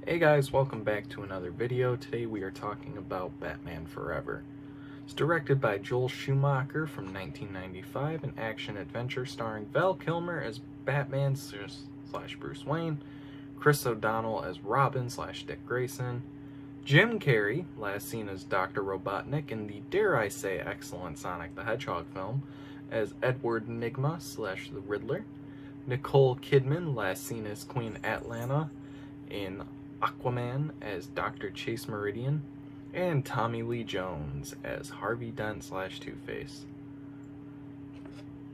Hey guys, welcome back to another video. Today we are talking about Batman Forever. It's directed by Joel Schumacher from 1995, an action-adventure starring Val Kilmer as Batman / Bruce Wayne, Chris O'Donnell as Robin / Dick Grayson, Jim Carrey, last seen as Dr. Robotnik in the, dare I say, excellent Sonic the Hedgehog film, as Edward Nygma / the Riddler, Nicole Kidman, last seen as Queen Atlanta in Aquaman as Dr. Chase Meridian, and Tommy Lee Jones as Harvey Dent / TwoFace.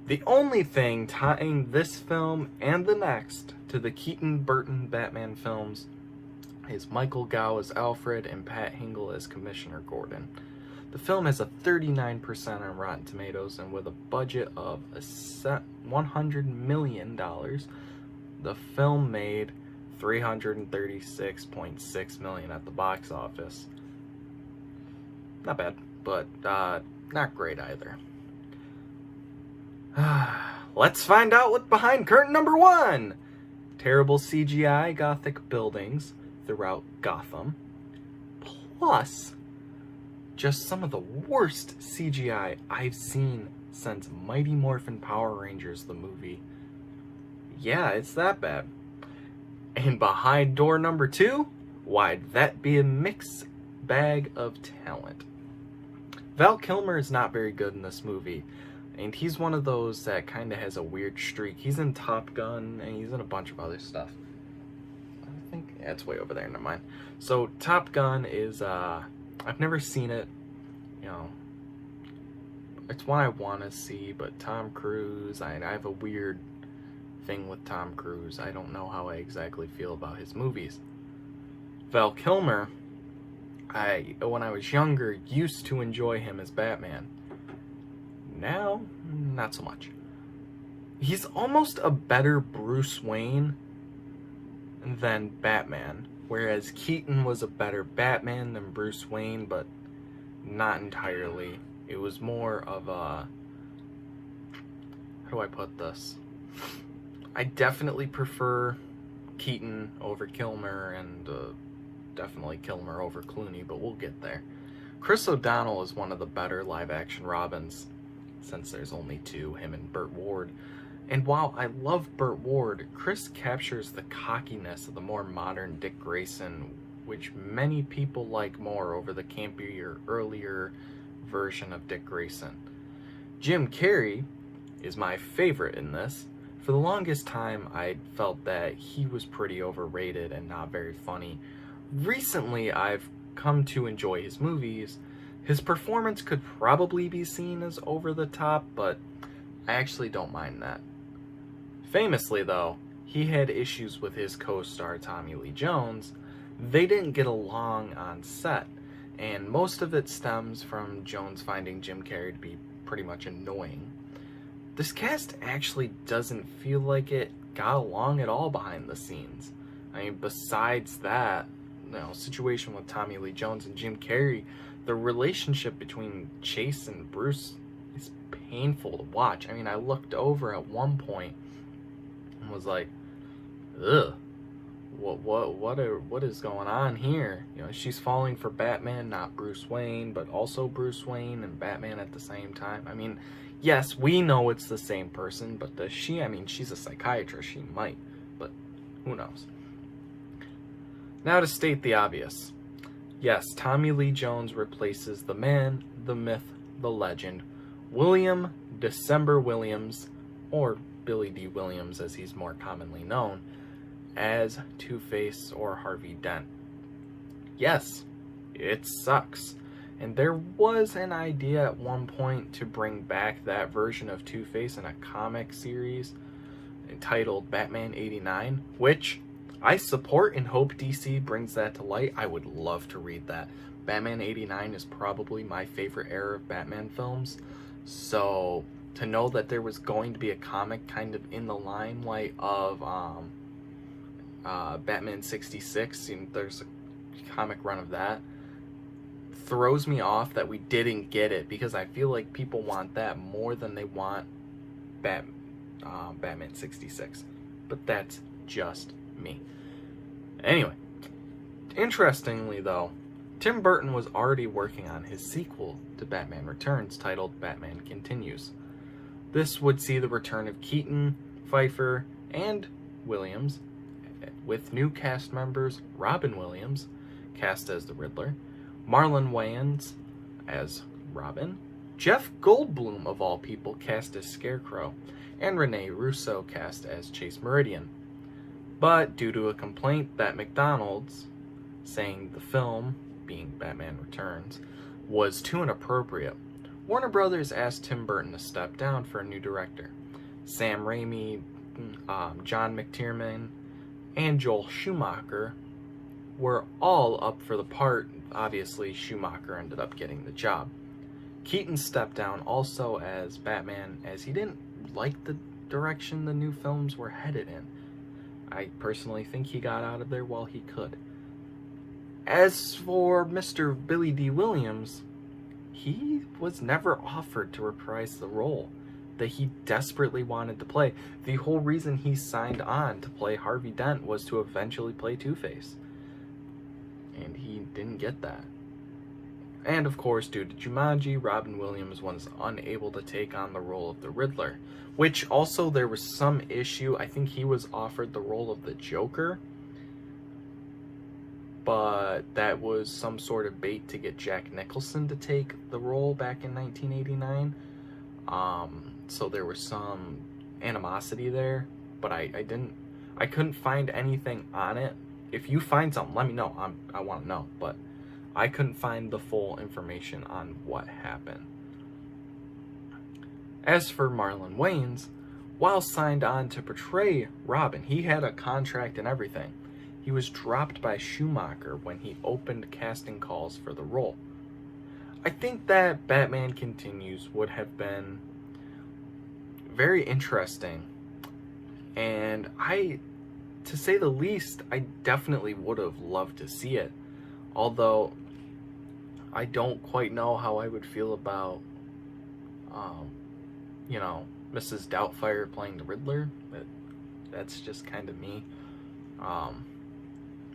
The only thing tying this film and the next to the Keaton-Burton Batman films is Michael Gough as Alfred and Pat Hingle as Commissioner Gordon. The film has a 39% on Rotten Tomatoes, and with a budget of $100 million, the film made $336.6 million at the box office. Not bad, but not great either. Let's find out what's behind curtain number one. Terrible CGI Gothic buildings throughout Gotham, plus just some of the worst CGI I've seen since Mighty Morphin Power Rangers the movie. Yeah, it's that bad. And behind door number two, why'd that be a mixed bag of talent? Val Kilmer is not very good in this movie, and he's one of those that kind of has a weird streak. He's in Top Gun, and he's in a bunch of other stuff. I think, yeah, it's way over there, never mind. So, Top Gun is, I've never seen it, you know, it's one I want to see, but Tom Cruise, I have a weird thing with Tom Cruise. I don't know how I exactly feel about his movies. Val Kilmer, when I was younger, used to enjoy him as Batman. Now, not so much. He's almost a better Bruce Wayne than Batman, whereas Keaton was a better Batman than Bruce Wayne, but not entirely. It was more of a, how do I put this? I definitely prefer Keaton over Kilmer, and definitely Kilmer over Clooney, but we'll get there. Chris O'Donnell is one of the better live-action Robins, since there's only two, him and Burt Ward. And while I love Burt Ward, Chris captures the cockiness of the more modern Dick Grayson, which many people like more over the campier, earlier version of Dick Grayson. Jim Carrey is my favorite in this. For the longest time, I felt that he was pretty overrated and not very funny. Recently, I've come to enjoy his movies. His performance could probably be seen as over the top, but I actually don't mind that. Famously, though, he had issues with his co-star Tommy Lee Jones. They didn't get along on set, and most of it stems from Jones finding Jim Carrey to be pretty much annoying. This cast actually doesn't feel like it got along at all behind the scenes. I mean, besides that, situation with Tommy Lee Jones and Jim Carrey, the relationship between Chase and Bruce is painful to watch. I mean, I looked over at one point and was like, ugh, what is going on here? She's falling for Batman, not Bruce Wayne, but also Bruce Wayne and Batman at the same time. I mean, yes, we know it's the same person, but does she? I mean, she's a psychiatrist. She might, but who knows? Now to state the obvious. Yes, Tommy Lee Jones replaces the man, the myth, the legend, William December Williams, or Billy Dee Williams as he's more commonly known, as Two-Face or Harvey Dent. Yes, it sucks. And there was an idea at one point to bring back that version of Two-Face in a comic series entitled Batman 89, which I support and hope DC brings that to light. I would love to read that. Batman 89 is probably my favorite era of Batman films. So to know that there was going to be a comic kind of in the limelight of Batman 66, and there's a comic run of that, throws me off that we didn't get it, because I feel like people want that more than they want Batman 66. But that's just me. Anyway, Interestingly, though, Tim Burton was already working on his sequel to Batman Returns titled Batman Continues. This would see the return of Keaton, Pfeiffer, and Williams, with new cast members Robin Williams, cast as the Riddler, Marlon Wayans as Robin, Jeff Goldblum, of all people, cast as Scarecrow, and Rene Russo cast as Chase Meridian. But due to a complaint that McDonald's, saying the film, being Batman Returns, was too inappropriate, Warner Brothers asked Tim Burton to step down for a new director. Sam Raimi, John McTiernan, and Joel Schumacher were all up for the part. Obviously, Schumacher ended up getting the job. Keaton stepped down also as Batman, as he didn't like the direction the new films were headed in. I personally think he got out of there while he could. As for Mr. Billy Dee Williams, he was never offered to reprise the role that he desperately wanted to play. The whole reason he signed on to play Harvey Dent was to eventually play Two-Face. And he didn't get that. And of course, due to Jumanji, Robin Williams was unable to take on the role of the Riddler, which also there was some issue. I think he was offered the role of the Joker, but that was some sort of bait to get Jack Nicholson to take the role back in 1989. So there was some animosity there, but I couldn't find anything on it. If you find something, let me know. I want to know, but I couldn't find the full information on what happened. As for Marlon Wayans, while signed on to portray Robin, he had a contract and everything. He was dropped by Schumacher when he opened casting calls for the role. I think that Batman Continues would have been very interesting, and to say the least, I definitely would have loved to see it. Although, I don't quite know how I would feel about, Mrs. Doubtfire playing the Riddler. That's just kind of me.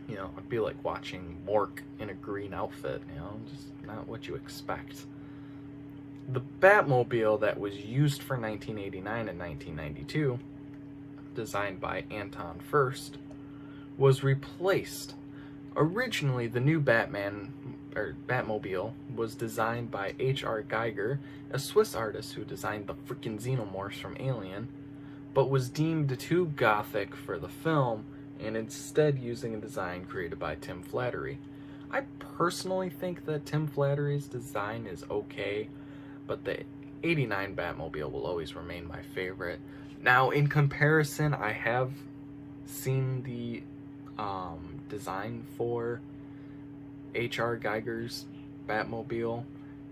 It'd be like watching Mork in a green outfit, just not what you expect. The Batmobile that was used for 1989 and 1992, designed by Anton Furst, was replaced. Originally, the new Batmobile was designed by H.R. Geiger, a Swiss artist who designed the freaking xenomorphs from Alien, but was deemed too gothic for the film, and instead using a design created by Tim Flattery. I personally think that Tim Flattery's design is okay, but the 89 Batmobile will always remain my favorite. Now, in comparison, I have seen the design for H.R. Geiger's Batmobile,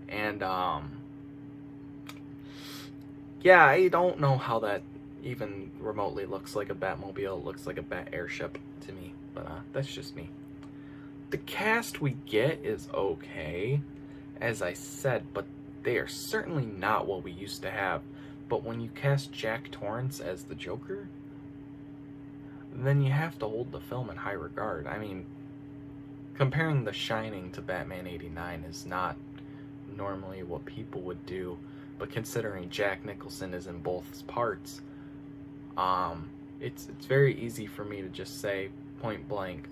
and I don't know how that even remotely looks like a Batmobile. It looks like a Bat airship to me, but that's just me. The cast we get is okay, as I said, but they are certainly not what we used to have. But when you cast Jack Torrance as the Joker, then you have to hold the film in high regard. I mean, comparing The Shining to Batman 89 is not normally what people would do, but considering Jack Nicholson is in both parts, it's very easy for me to just say point blank,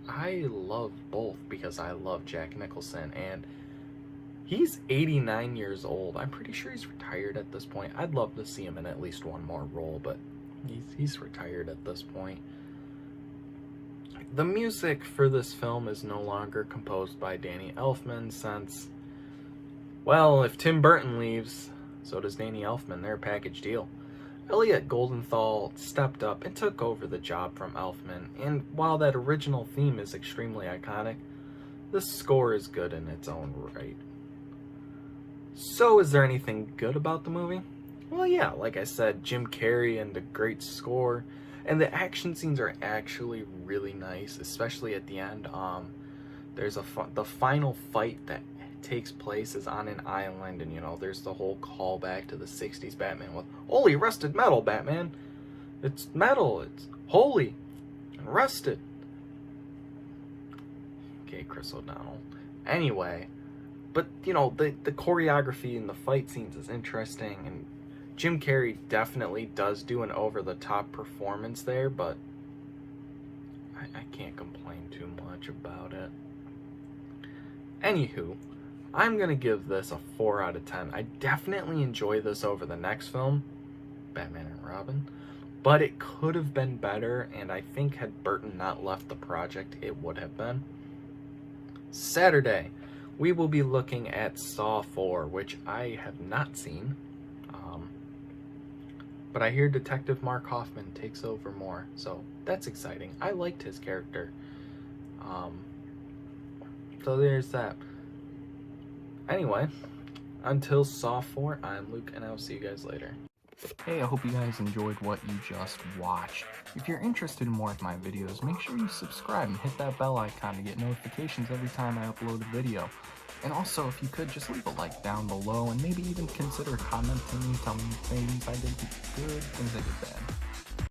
I love both because I love Jack Nicholson, and he's 89 years old. I'm pretty sure he's retired at this point. I'd love to see him in at least one more role, but he's retired at this point. The music for this film is no longer composed by Danny Elfman since, well, if Tim Burton leaves, so does Danny Elfman. They're a package deal. Elliot Goldenthal stepped up and took over the job from Elfman, and while that original theme is extremely iconic, the score is good in its own right. So, is there anything good about the movie? Well, yeah, like I said, Jim Carrey and the great score, and the action scenes are actually really nice, especially at the end. There's the final fight that takes place is on an island, and there's the whole callback to the 60s Batman with holy rusted metal, Batman. It's metal, it's holy and rusted. Okay, Chris O'Donnell. Anyway, but you know, the choreography and the fight scenes is interesting, and Jim Carrey definitely does do an over-the-top performance there, but I can't complain too much about it. Anywho, I'm gonna give this a 4 out of 10. I definitely enjoy this over the next film, Batman and Robin, but it could have been better, and I think had Burton not left the project, it would have been. Saturday, we will be looking at Saw 4, which I have not seen, but I hear Detective Mark Hoffman takes over more, so that's exciting. I liked his character. So there's that. Anyway, until Saw 4, I'm Luke, and I'll see you guys later. Hey, I hope you guys enjoyed what you just watched. If you're interested in more of my videos, make sure you subscribe and hit that bell icon to get notifications every time I upload a video. And also, if you could, just leave a like down below and maybe even consider commenting, telling me things I did good, things I did bad.